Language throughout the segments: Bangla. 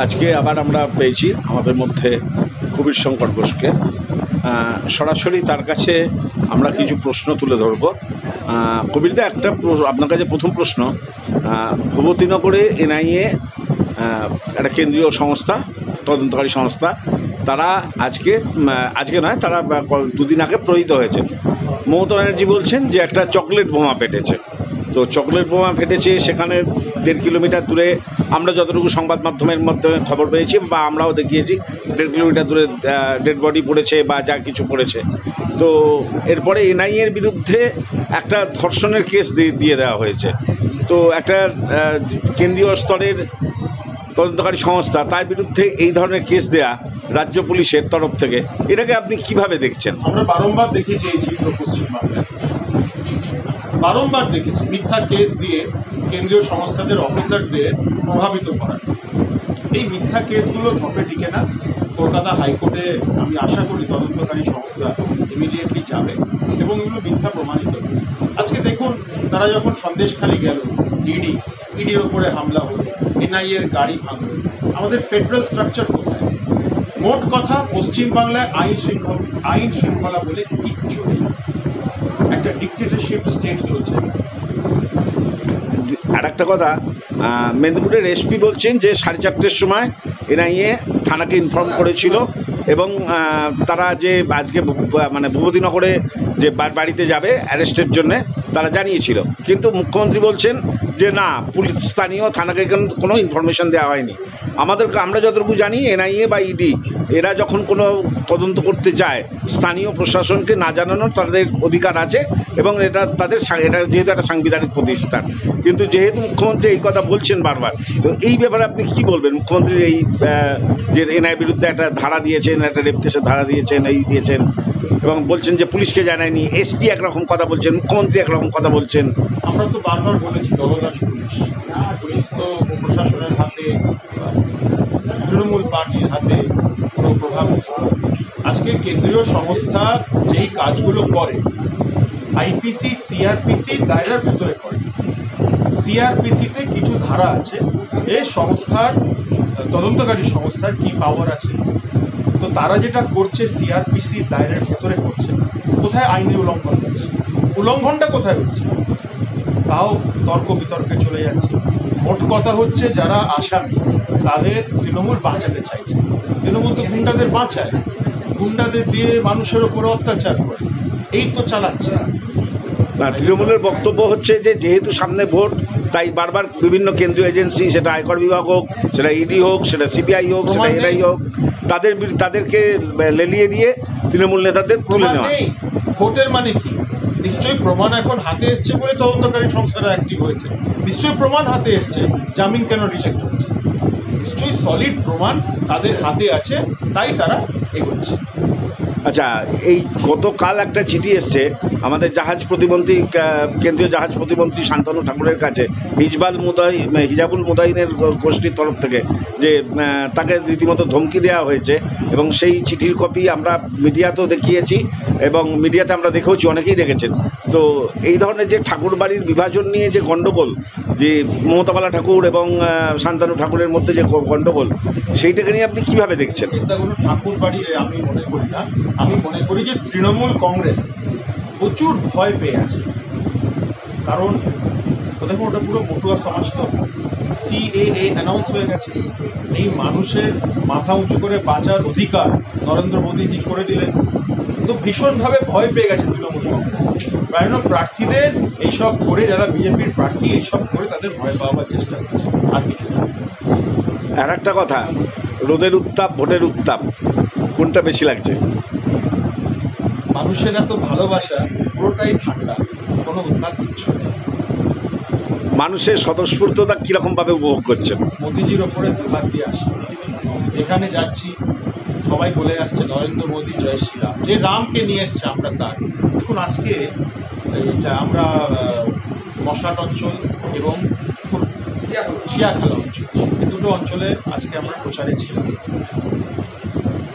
আজকে আবার আমরা পেয়েছি আমাদের মধ্যে কবির শঙ্কর ঘোষকে। সরাসরি তার কাছে আমরা কিছু প্রশ্ন তুলে ধরব। কবিরদা, আপনার কাছে প্রথম প্রশ্ন, ভূপতিনগরে এনআইএ একটা কেন্দ্রীয় সংস্থা, তদন্তকারী সংস্থা, তারা আজকে নয়, তারা দুদিন আগে প্রহিত হয়েছে। মমতা ব্যানার্জি বলছেন যে একটা চকলেট বোমা পেটেছে। তো চকলেট বোমা ফেটেছে সেখানে 1.5 কিলোমিটার দূরে, আমরা যতটুকু সংবাদ মাধ্যমের মাধ্যমে খবর পেয়েছি বা আমরাও দেখিয়েছি, 1.5 কিলোমিটার দূরে ডেড বডি পড়েছে বা যা কিছু পড়েছে। তো এরপরে এনআইএর বিরুদ্ধে একটা ধর্ষণের কেস দিয়ে দেওয়া হয়েছে। তো একটা কেন্দ্রীয় স্তরের তদন্তকারী সংস্থা, তার বিরুদ্ধে এই ধরনের কেস দেয়া রাজ্য পুলিশের তরফ থেকে, এটাকে আপনি কিভাবে দেখছেন? আমরা বারংবার দেখেছি এই চিত্র পশ্চিমবাংলায়, বারংবার দেখেছি মিথ্যা কেস দিয়ে কেন্দ্রীয় সংস্থাদের অফিসারদের প্রভাবিত করা। এই মিথ্যা কেসগুলো ধপে টিকে না। কলকাতা হাইকোর্টে আমি আশা করি তদন্তকারী সংস্থা ইমিডিয়েটলি যাবে এবং এগুলো মিথ্যা প্রমাণিত হবে। আজকে দেখুন, তারা যখন সন্দেশখালি গেল, ইডির ওপরে হামলা হলো, এনআইএর গাড়ি ভাঙলো, আমাদের ফেডারেল স্ট্রাকচার কোথায়? মোট কথা, পশ্চিমবাংলায় আইন শৃঙ্খলা বলে কিচ্ছু নেই, একটা ডিক্টেটরশিপ স্টেট চলছে। আর একটা কথা, মেদিনীপুরের এসপি বলছেন যে 4:30টার সময় এনআইএ থানাকে ইনফর্ম করেছিল এবং তারা যে আজকে মানে ভূপতিনগরে যে বাড়িতে যাবে অ্যারেস্টের জন্যে তারা জানিয়েছিল, কিন্তু মুখ্যমন্ত্রী বলছেন যে না, পুলিশ স্থানীয় থানাকে কোনো ইনফরমেশন দেওয়া হয়নি। আমরা যতটুকু জানি, এনআইএ বা ইডি এরা যখন কোনো তদন্ত করতে যায়, স্থানীয় প্রশাসনকে না জানানোর তাদের অধিকার আছে এবং এটা যেহেতু একটা সাংবিধানিক প্রতিষ্ঠান। কিন্তু যেহেতু মুখ্যমন্ত্রী এই কথা বলছেন বারবার, তো এই ব্যাপারে আপনি কি বলবেন? মুখ্যমন্ত্রীর এই যে এনআইএর বিরুদ্ধে একটা ধারা দিয়েছেন, একটা রেপ কেসের ধারা দিয়েছেন, দিয়েছেন এবং বলছেন যে পুলিশকে জানায়নি, এসপি একরকম কথা বলছেন, মুখ্যমন্ত্রী একরকম কথা বলছেন। আমরা তো বারবার বলেছি দলদাস পুলিশ তো প্রশাসনের হাতে, তৃণমূল পার্টির হাতে কোনো প্রভাব নেই। আজকে কেন্দ্রীয় সংস্থা যেই কাজগুলো করে, আইপিসি সিআরপিসি দায়রার ভেতরে করে। সিআরপিসিতে কিছু ধারা আছে, এই সংস্থার, তদন্তকারী সংস্থার কি পাওয়ার আছে। তো তারা যেটা করছে সিআরপিসি দায়রার ভেতরে করছে, কোথায় আইনের উল্লঙ্ঘন হচ্ছে? উল্লঙ্ঘনটা কোথায় হচ্ছে? তাও তর্ক বিতর্কে চলে যাচ্ছে। মোট কথা হচ্ছে, যারা আসামি তাদের তৃণমূল বাঁচাতে চাইছে। তৃণমূল তো গুন্ডাদের বাঁচায়, গুন্ডাদের দিয়ে মানুষের ওপরে অত্যাচার করে, এই তো চালাচ্ছে। না, তৃণমূলের বক্তব্য হচ্ছে যে যেহেতু সামনে ভোট, তাই বারবার বিভিন্ন কেন্দ্রীয় এজেন্সি, সেটা আয়কর বিভাগ হোক, সেটা ইডি হোক, সেটা সিবিআই হোক, সেটা এনআই হোক, তাদেরকে লেলিয়ে দিয়ে তৃণমূল নেতাদের তুলে নেওয়া। ভোটের মানে কি? নিশ্চয়ই প্রমাণ এখন হাতে এসছে বলে তদন্তকারী সংস্থারা অ্যাক্টিভ হয়েছে। নিশ্চয়ই প্রমাণ হাতে এসছে, জামিন কেন রিজেক্ট হচ্ছে? নিশ্চয়ই সলিড প্রমাণ তাদের হাতে আছে, তাই তারা এগোচ্ছে। আচ্ছা, এই গতকাল একটা চিঠি এসছে আমাদের কেন্দ্রীয় জাহাজ প্রতিমন্ত্রী শান্তনু ঠাকুরের কাছে, হিজাবুল মুদাইনের গোষ্ঠীর তরফ থেকে, যে তাকে রীতিমতো ধমকি দেওয়া হয়েছে এবং সেই চিঠির কপি আমরা মিডিয়াতেও দেখিয়েছি এবং মিডিয়াতে আমরা দেখেওছি, অনেকেই দেখেছেন। তো এই ধরনের যে ঠাকুর বাড়ির বিভাজন নিয়ে যে গণ্ডগোল, যে মমতাবালা ঠাকুর এবং শান্তনু ঠাকুরের মধ্যে যে গণ্ডগোল, সেইটাকে নিয়ে আপনি কিভাবে দেখছেন? এটা কোনো ঠাকুর বাড়ি আমি মনে করি না। আমি মনে করি যে তৃণমূল কংগ্রেস প্রচুর ভয় পেয়ে আছে। কারণ দেখুন, ওটা পুরো পটুয়া সমাজ, তো সিএএ অ্যানাউন্স হয়ে গেছে। এই মানুষের মাথা উঁচু করে বাঁচার অধিকার নরেন্দ্র মোদীজি করে দিলেন। তো ভীষণভাবে ভয় পেয়ে গেছে তৃণমূল কংগ্রেস। কারণ প্রার্থীদের এইসব করে, যারা বিজেপির প্রার্থী এইসব করে তাদের ভয় পাওয়ার চেষ্টা করছে, আর কিছু না। আর একটা কথা, রোদের উত্তাপ, ভোটের উত্তাপ, কোনটা বেশি লাগছে? মানুষের এত ভালোবাসা, পুরোটাই ঠান্ডা, কোনো উত্তাপ কিচ্ছু নেই। মানুষের স্বতঃস্ফূর্ততা কীরকমভাবে উপভোগ করছেন? মোদিজির ওপরে দুহাত দিয়ে আসে, যেখানে যাচ্ছি সবাই বলে আসছে নরেন্দ্র মোদী জয় শ্রীরাম। যে রামকে নিয়ে এসছে আমরা তার। দেখুন, আজকে আমরা মশাট অঞ্চল এবং শিয়াখালা অঞ্চল, এই দুটো অঞ্চলে আজকে আমরা প্রচারে ছিলাম।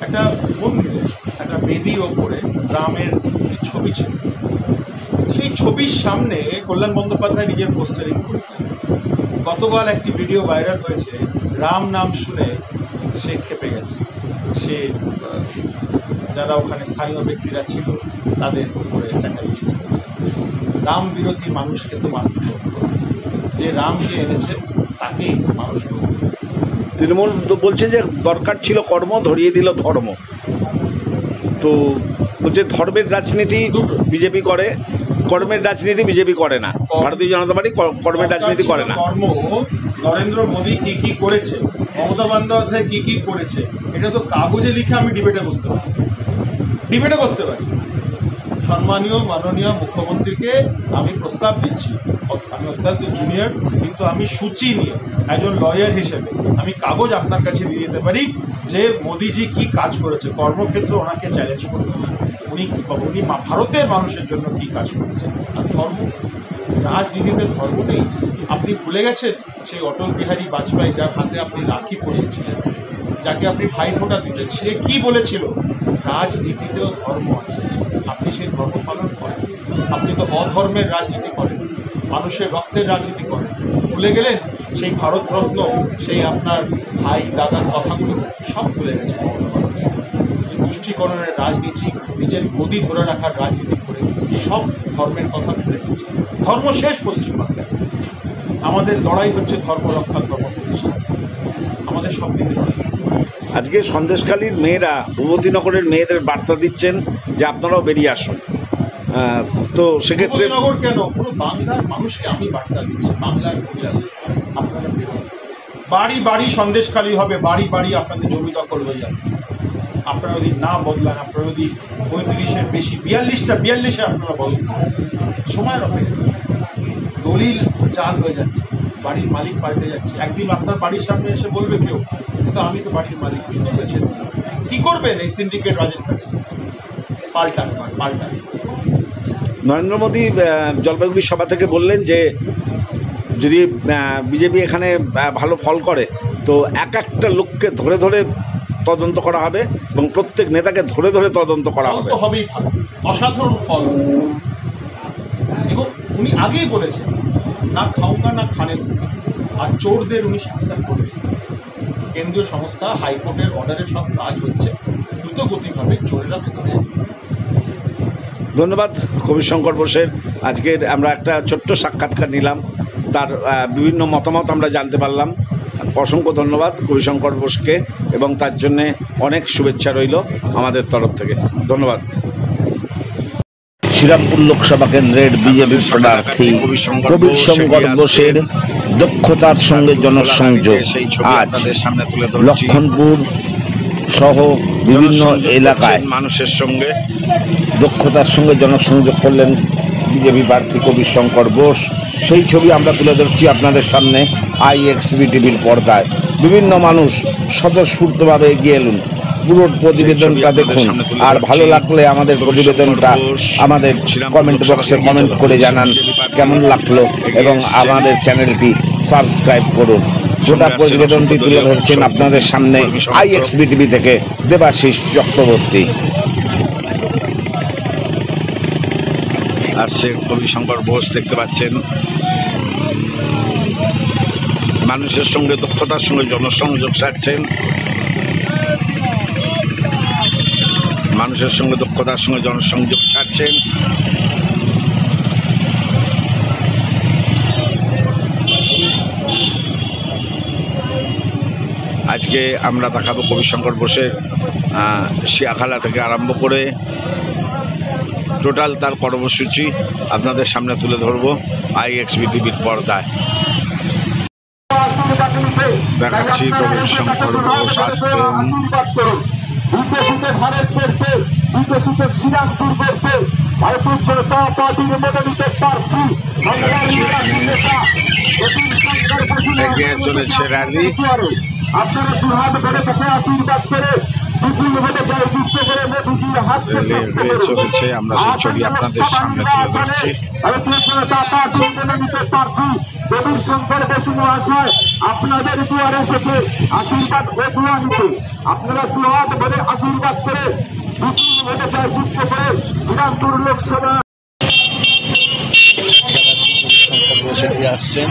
একটা মন্দিরে, একটা বেদির ওপরে রামের ছবি ছিল। সেই ছবির সামনে কল্যাণ বন্দ্যোপাধ্যায় নিজের পোস্টারিং করতেন। গতকাল একটি ভিডিও ভাইরাল হয়েছে, রাম নাম শুনে সে ক্ষেপে গেছে, সে যারা ওখানে স্থানীয় ব্যক্তিরা ছিল তাদের উপরে চেঁচামেচি করেছে। রাম বিরোধী মানুষকে তো মানুষ ভোট করবে, যে রামকে এনেছে তাকেই মানুষ ভোট করবে। তৃণমূল তো বলছে যে দরকার ছিল কর্ম, ধরিয়ে দিল ধর্ম। তো বলছে ধর্মের রাজনীতি বিজেপি করে, কর্মের রাজনীতি বিজেপি করে না। ভারতীয় জনতা পার্টি কর্মের রাজনীতি করে না। কর্ম নরেন্দ্র মোদী কি কি করেছে, মমতা বন্দ্যোপাধ্যায় কি কি করেছে, এটা তো কাগজে লিখে আমি ডিবেটে বসতে পারি। সম্মানীয় মাননীয় মুখ্যমন্ত্রীকে আমি প্রস্তাব দিচ্ছি, আমি অত্যন্ত জুনিয়র, কিন্তু আমি সূচি নিয়ে একজন লয়ার হিসেবে আমি কাগজ আপনার কাছে দিয়ে দিতে পারি যে মোদিজি কি কাজ করেছে কর্মক্ষেত্রে, ওনাকে চ্যালেঞ্জ করতে উনি ভারতের মানুষের জন্য কি কাজ করেছেন। আর ধর্ম, রাজনীতিতে ধর্ম নেই। আপনি ভুলে গেছেন সেই অটল বিহারী বাজপেয়ী, যার হাতে আপনি রাখি পরিয়েছিলেন, যাকে আপনি ভাইফোঁটা দিলেন, সে কি বলেছিল? রাজনীতিতেও ধর্ম আছে, আপনি সেই ধর্ম পালন করেন। আপনি তো অধর্মের রাজনীতি করেন, মানুষের রক্তের রাজনীতি করেন। ভুলে গেলেন সেই ভারতরত্ন, সেই আপনার ভাই দাদার কথাগুলো সব ভুলে গেছেন। তুষ্টিকরণের রাজনীতি, নিজের গদি ধরে রাখার রাজনীতি করে সব ধর্মের কথা ভুলে গেছে। ধর্ম শেষ পশ্চিমবাংলায়। আমাদের লড়াই হচ্ছে ধর্ম রক্ষা, ধর্ম প্রতিষ্ঠা, আমাদের সব দিকে লড়াই। আজকে সন্দেশখালীর মেয়েরা, ভূপতিনগরের মেয়েদের বার্তা দিচ্ছেন যে আপনারাও বেরিয়ে আসুন। তো সেক্ষেত্রে ভূপতিনগর কেন, পুরো বাংলার মানুষকে আমি বার্তা দিচ্ছি, বাংলার মহিলাদের আপনারা বাড়ি বাড়ি সন্দেশখালী হবে, বাড়ি বাড়ি আপনাদের জমি দখল হয়ে যাবে। আপনারা যদি না বদলান, আপনারা যদি 35-এর বেশি 42-এ আপনারা বদলান, সময়ের অপেক্ষা। দলিল জাল হয়ে যাচ্ছে, বাড়ির মালিক পাল্টে যাচ্ছে। একদিন আপনার বাড়ির সামনে এসে বলবে কেউ, কিন্তু আমি তো বাড়ির মালিক, কি করেছেন? কি করবেন এই সিন্ডিকেট রাজের কাছে? পাল্টান। নরেন্দ্র মোদী জলপাইগুড়ি সভা থেকে বললেন যে যদি বিজেপি এখানে ভালো ফল করে তো একটা লোককে ধরে ধরে তদন্ত করা হবে এবং প্রত্যেক নেতাকে ধরে ধরে তদন্ত করা হবে। তো হবেই ভালো, অসাধারণ ফল। এবং উনি আগেই বলেছেন, না খাউঙ্গা না খানে, আর চোরদের উনি শাস্তি করবেন। কেন্দ্রীয় সংস্থা হাইকোর্টের অর্ডারের সব কাজ হচ্ছে, দ্রুত গতিভাবে চোরেরা ভেতরে। ধন্যবাদ কবির শঙ্কর বোসের। আজকের আমরা একটা ছোট্ট সাক্ষাৎকার নিলাম, তার বিভিন্ন মতামত আমরা জানতে পারলাম। অসংখ্য ধন্যবাদ কবির শঙ্কর বোসকে, এবং তার জন্যে অনেক শুভেচ্ছা রইল আমাদের তরফ থেকে। ধন্যবাদ। শ্রীরামপুর লোকসভা কেন্দ্রের বিজেপি প্রার্থী কবির শঙ্কর বোসের দক্ষতার সঙ্গে জনসংযোগ আজ লক্ষণপুর সহ বিভিন্ন এলাকায় মানুষের সঙ্গে দক্ষতার সঙ্গে জনসংযোগ করলেন বিজেপি প্রার্থী কবির শঙ্কর বোস। সেই ছবি আমরা তুলে ধরছি আপনাদের সামনে IXB টিভির পর্দায়। বিভিন্ন মানুষ স্বতঃস্ফূর্তভাবে এগিয়ে এলেন। পুরো প্রতিবেদনটা দেখুন, আর ভালো লাগলে আমাদের প্রতিবেদনটা আমাদের কমেন্ট বক্সে কমেন্ট করে জানান কেমন লাগলো, এবং আমাদের চ্যানেলটি সাবস্ক্রাইব করুন। গোটা প্রতিবেদনটি তুলে ধরছেন আপনাদের সামনে IXB টিভি থেকে দেবাশিস চক্রবর্তী। আসছে কবির শঙ্কর বোস, দেখতে পাচ্ছেন মানুষের সঙ্গে দক্ষতার সঙ্গে জনসংযোগ সারছেন, মানুষের সঙ্গে দক্ষতার সঙ্গে জনসংযোগ ছাড়ছেন। আজকে আমরা দেখাবো কবির শঙ্কর বোসের শিয়াখালা থেকে আরম্ভ করে টোটাল তার কর্মসূচি আপনাদের সামনে তুলে ধরবো IXB টিভির পর্দায়। দেখাচ্ছি কবির শঙ্কর বোস আসছেন। এগিয়ে চলেছে র্যালি। আপনারা দুহাত ধরে তাকে আশীর্বাদ করে চলেছে, আমরা সেই ছবি আপনাদের সামনে তুলে ধরছি। কবির শঙ্কর বোস মহাশয় আপনাদের দুয়ারে এসেছে আশীর্বাদ ও দোয়া নিতে। আপনারা দুহাত ধরে আশীর্বাদ করে বিপুল ভোটে জয়যুক্ত করে শ্রীরামপুর লোকসভা আসছেন।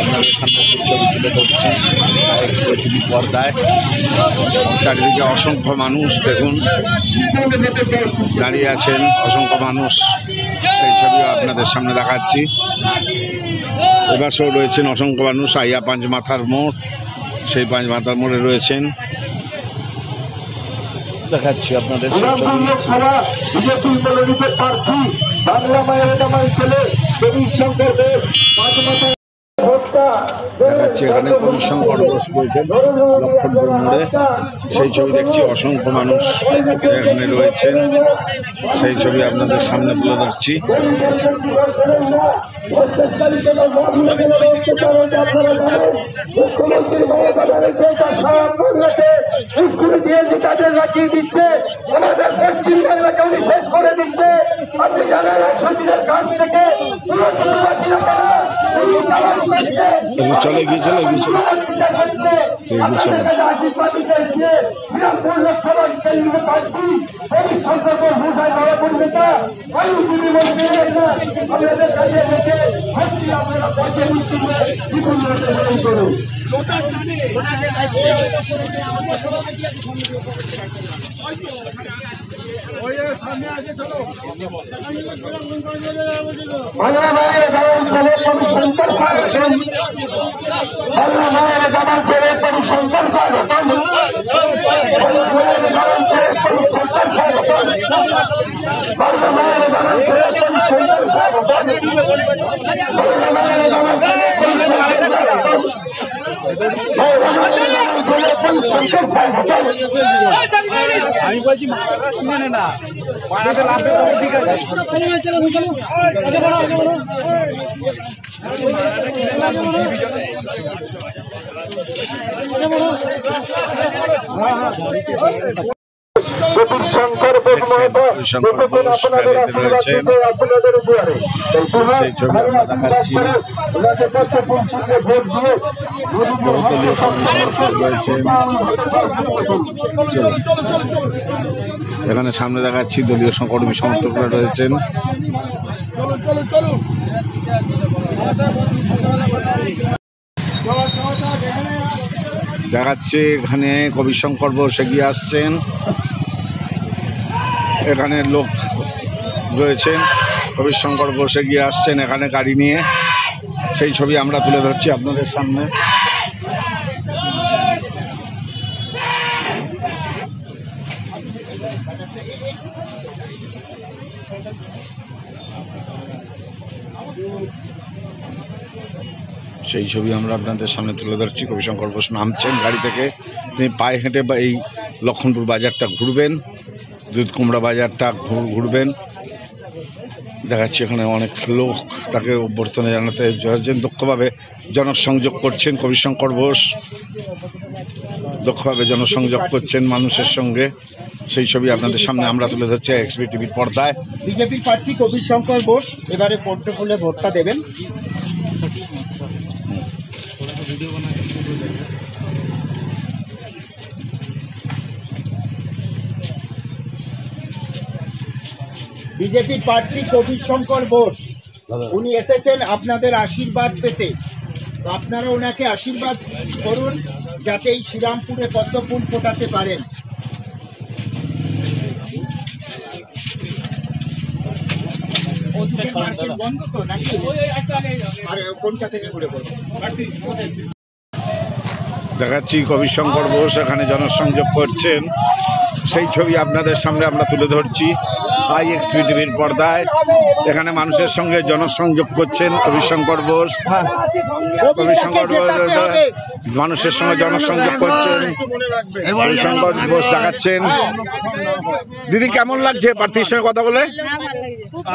আপনাদের সামনে সেই ছবি তুলে ধরছি টিভি পর্দায়। চারিদিকে অসংখ্য মানুষ দেখুন দাঁড়িয়ে আছেন, অসংখ্য মানুষ, সেই ছবিও আপনাদের সামনে দেখাচ্ছি। এবারেও রয়েছেন অসংখ্য মানুষ আইয়া পাঁচ মাথার মোড়, সেই পাঁচ মাথার মোড়ে রয়েছেন, দেখাচ্ছি আপনাদের সেই ছবি। দেখাচ্ছি এখানে কবিশঙ্কর ঘোষ রয়েছেন লক্ষণপুর মোড়ে, সেই ছবি দেখছি। অসংখ্য মানুষ এখানে রয়েছেন, সেই ছবি আপনাদের সামনে তুলে ধরছি। চলে গিয়ে আমি বলছি না ঠিক আছে। শঙ্কর রয়েছেন, সেই ছবি আমরা দেখাচ্ছি। বহুদলীয় রয়েছেন, এখানে সামনে দেখাচ্ছি দলীয় কর্মী সমর্থকরা রয়েছেন। দেখাচ্ছে এখানে কবিশঙ্কর ঘোষ এগিয়ে আসছেন, এখানে লোক রয়েছেন, কবিশঙ্কর ঘোষ এগিয়ে আসছেন এখানে গাড়ি নিয়ে, সেই ছবি আমরা তুলে ধরছি আপনাদের সামনে। সেই ছবি আমরা আপনাদের সামনে তুলে ধরছি। কবিশঙ্কর ঘোষ নামছেন গাড়ি থেকে, তিনি পায়ে হেঁটে এই লক্ষণপুর বাজারটা ঘুরবেন, দুধ কুমড়া বাজারটা ঘুরবেন। দেখাচ্ছি এখানে অনেক লোক তাকে অভ্যর্থনা জানাতে দক্ষভাবে জনসংযোগ করছেন। কবিশঙ্কর ঘোষ দক্ষভাবে জনসংযোগ করছেন মানুষের সঙ্গে, সেই ছবি আপনাদের সামনে আমরা তুলে ধরছি এক্সবি টিভির পর্দায়। বিজেপির প্রার্থী কবিশঙ্কর ঘোষ এবারে পোর্টফোলিও ভোটটা দেবেন। বিজেপির প্রার্থী কবিশঙ্কর ঘোষ উনি এসেছেন আপনাদের আশীর্বাদ পেতে, তো আপনারা ওনাকে আশীর্বাদ করুন যাতে এই শ্রীরামপুরে পদ্ম ফুল ফোটাতে পারেন। বন্ধ তো নাকি আর কোনটা থেকে ঘুরে পড়বো। দেখাচ্ছি কবিশঙ্কর ঘোষ এখানে জনসংযোগ করছেন, সেই ছবি আপনাদের সামনে আমরা তুলে ধরছি আইএক্সবি টিভির পর্দায়। এখানে মানুষের সঙ্গে জনসংযোগ করছেন কবিশঙ্কর ঘোষ। কবিশঙ্কর মানুষের সঙ্গে জনসংযোগ করছেন, কবিশঙ্কর ঘোষ দেখাচ্ছেন। দিদি কেমন লাগছে প্রার্থীর সঙ্গে কথা বলে?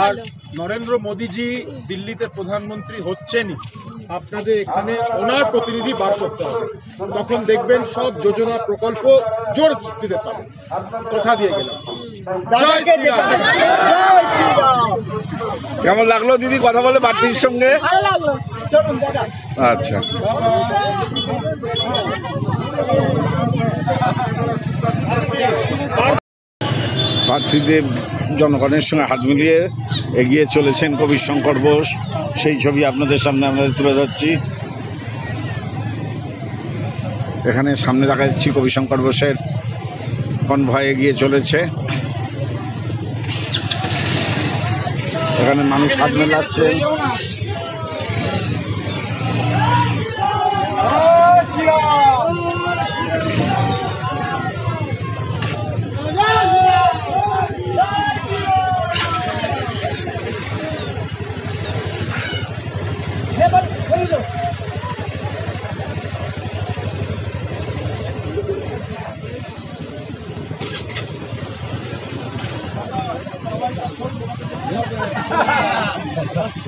আর নরেন্দ্র মোদীজি দিল্লিতে প্রধানমন্ত্রী হচ্ছেনই, আপনাদের এখানে ওনার প্রতিনিধি বার করতে হবে, তখন দেখবেন সব যোজনা প্রকল্প জোর দিতে পারে। কথা দিয়ে গেলাম। কেমন লাগলো দিদি কথা বলে প্রার্থীর সঙ্গে? আচ্ছা, প্রার্থীদের জনগণের সঙ্গে হাত মিলিয়ে এগিয়ে চলেছেন কবিশঙ্কর ঘোষ, সেই ছবি আপনাদের সামনে আমরা তুলে ধরছি। এখানে সামনে দেখা যাচ্ছি কবিশঙ্কর বোসের কনভয় এগিয়ে চলেছে। এখানে মানুষ হাত মেলাচ্ছে।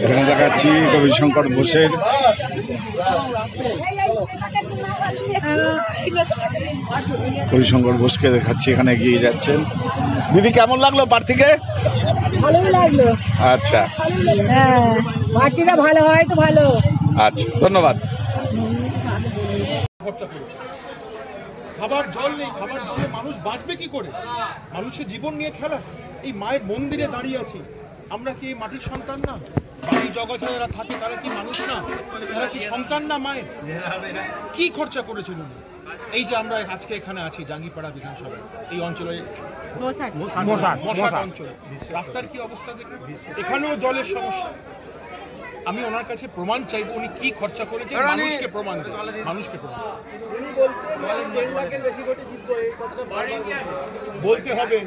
এখানে দেখাচ্ছি কবিশঙ্কর বোসের বোসকে দেখাচ্ছি এখানে এগিয়ে যাচ্ছেন। দিদি কেমন লাগলো প্রার্থীকে? ভালোই লাগলো। আচ্ছা, হ্যাঁ, পার্টিটা ভালো হয় তো ভালো। আচ্ছা, ধন্যবাদ। খাবার জল নেই, খাবার জলে মানুষ বাঁচবে কি করে? মানুষের জীবন নিয়ে খেলা। এই মায়ের মন্দিরে দাঁড়িয়ে আছি, আমরা কি মাটির সন্তান না? বাড়ি জগতে যারা থাকে তারা কি মানুষ না? তারা কি সন্তান না মায়ের? কি খরচা করেছিল? এই যে আমরা আজকে এখানে আছি জাঙ্গিপাড়া বিধানসভায়, এই অঞ্চলে মশাট অঞ্চলে রাস্তার কি অবস্থা দেখে, এখানেও জলের সমস্যা। আমি ওনার কাছে প্রমাণ চাইবো, উনি কি খরচা করেছেন, মানুষকে প্রমাণ দেন, মানুষকে প্রমাণ। বলতে হবে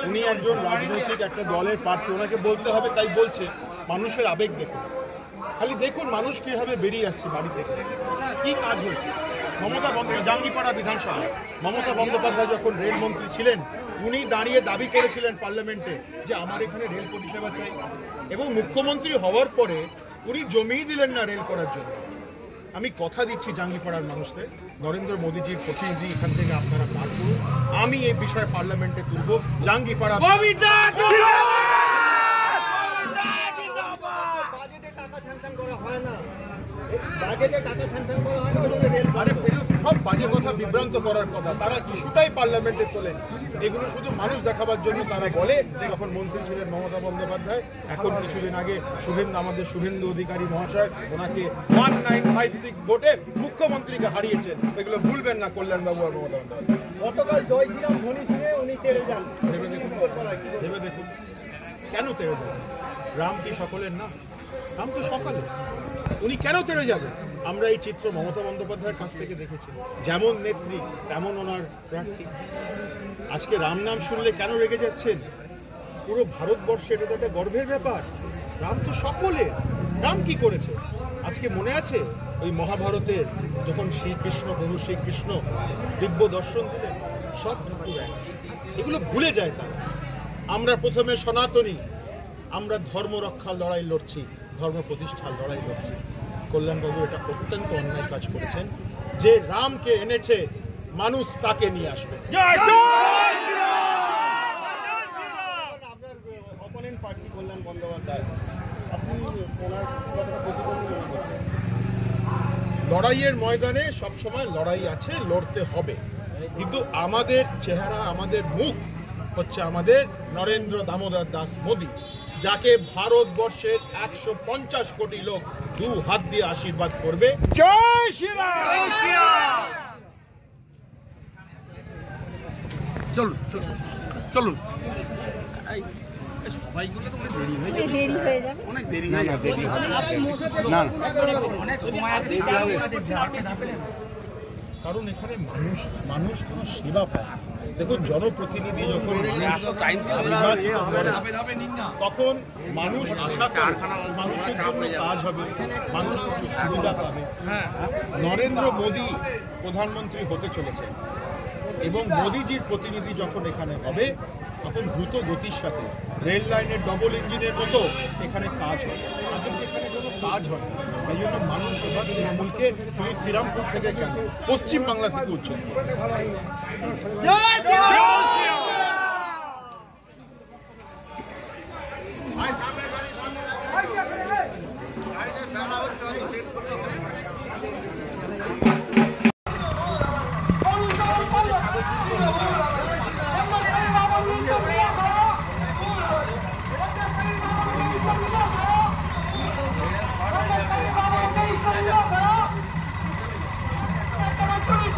উনি একজন রাজনৈতিক একটা দলের প্রার্থী, ওনাকে বলতে হবে, তাই বলছে। মানুষের আবেগ দেখুন, খালি দেখুন মানুষ কিভাবে বেরিয়ে আসছে বাড়ি থেকে। কি কাজ হয়েছে? মমতা বন্দ্যোপাধ্যায় জাঙ্গিপাড়া বিধানসভায় মমতা বন্দ্যোপাধ্যায় যখন রেলমন্ত্রী ছিলেন, উনি দাঁড়িয়ে দাবি করেছিলেন পার্লামেন্টে যে আমার এখানে রেল পরিষেবা চাই, এবং মুখ্যমন্ত্রী হওয়ার পরে উনি জমিই দিলেন না রেল করার জন্য। আমি কথা দিচ্ছি জাঙ্গিপাড়ার মানুষদের, নরেন্দ্র মোদীজির প্রতিনিধি এখান থেকে আপনারা পার করুন, আমি এই বিষয়ে পার্লামেন্টে তুলব। জাঙ্গিপাড়া বাজেটে টাকা স্যাংশন করা হয় না, বাজেটে টাকা স্যাংশন করা হয় না, সব বাজে কথা, বিভ্রান্ত করার কথা, তারা ইস্যুটাই পার্লামেন্টে তোলেন। এগুলো শুধু মানুষ দেখাবার জন্য তারা বলে। যখন মন্ত্রী ছিলেন মমতা বন্দ্যোপাধ্যায়, এখন কিছুদিন আগে আমাদের শুভেন্দু অধিকারী মহাশয় ওনাকে 1956 ভোটে মুখ্যমন্ত্রীকে হারিয়েছেন। এগুলো ভুলবেন না কল্যাণবাবু আর মমতা বন্দ্যোপাধ্যায়। গতকাল জয় শ্রীরাম ধ্বনি শুনে উনি তেড়ে যান। ভেবে দেখুন কেন তেড়ে যান? রাম কি সকলের না? রাম তো সকালে, উনি কেন তেড়ে যাবেন? আমরা এই চিত্র মমতা বন্দ্যোপাধ্যায়ের কাছ থেকে দেখেছি, যেমন নেত্রী তেমন ওনার প্রার্থী। আজকে রাম নাম শুনলে কেন রেগে যাচ্ছেন? পুরো ভারতবর্ষে এটা তো একটা গর্বের ব্যাপার। রাম তো সকলের। রাম কি করেছে? আজকে মনে আছে ওই মহাভারতের যখন প্রভু শ্রীকৃষ্ণ দিব্য দর্শন দিলেন, সব ঠাকুর এক, এগুলো ভুলে যায় তারা। আমরা প্রথমে সনাতনী, আমরা ধর্ম রক্ষার লড়াই লড়ছি, ধর্ম প্রতিষ্ঠার লড়াই লড়ছি। কল্যাণবাবু এটা অত্যন্ত অন্যায় কাজ করেছেন। যে রামকে এনেছে, মানুষ তাকে নিয়ে আসবে। আপনার অপোনেন্ট পার্টি কল্যাণ বন্দ্যোপাধ্যায়, আপনি ওনার কতটা প্রতিবন্ধী মনে করছেন? লড়াইয়ের ময়দানে সবসময় লড়াই আছে, লড়তে হবে, কিন্তু আমাদের চেহারা, আমাদের মুখ হচ্ছে আমাদের নরেন্দ্র দামোদর দাস মোদী, যাকে ভারতবর্ষের 150 কোটি লোক দু হাত দিয়ে আশীর্বাদ করবে। জয় শ্রীরাম! চলুন চলুন, কারণ এখানে মানুষ কোনো সেবা পায়। দেখুন, জনপ্রতিনিধি যখন তখন মানুষ আশা করে মানুষের জন্য কাজ হবে, মানুষ একটু সুবিধা পাবে। নরেন্দ্র মোদী প্রধানমন্ত্রী হতে চলেছে, এবং মোদীজির প্রতিনিধি যখন এখানে হবে, তখন দ্রুত গতির সাথে রেল লাইনের ডবল ইঞ্জিনের মতো এখানে কাজ হয়। আজ অব্দি এখানে কোনো কাজ হয়, এই জন্য মানুষ এবার তৃণমূলকে শ্রীরামপুর থেকে কেন, পশ্চিম বাংলা থেকে উচ্চ। চুরি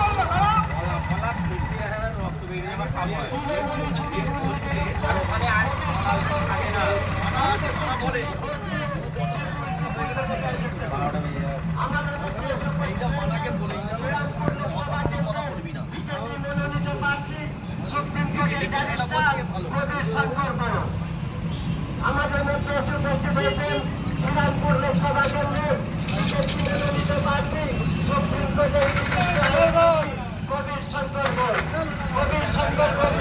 আমাদের মধ্যে উপস্থিত হয়েছেন শ্রীরামপুর লোকসভা কেন্দ্রের মনোনীত প্রার্থী কবির শঙ্কর ঘোষ।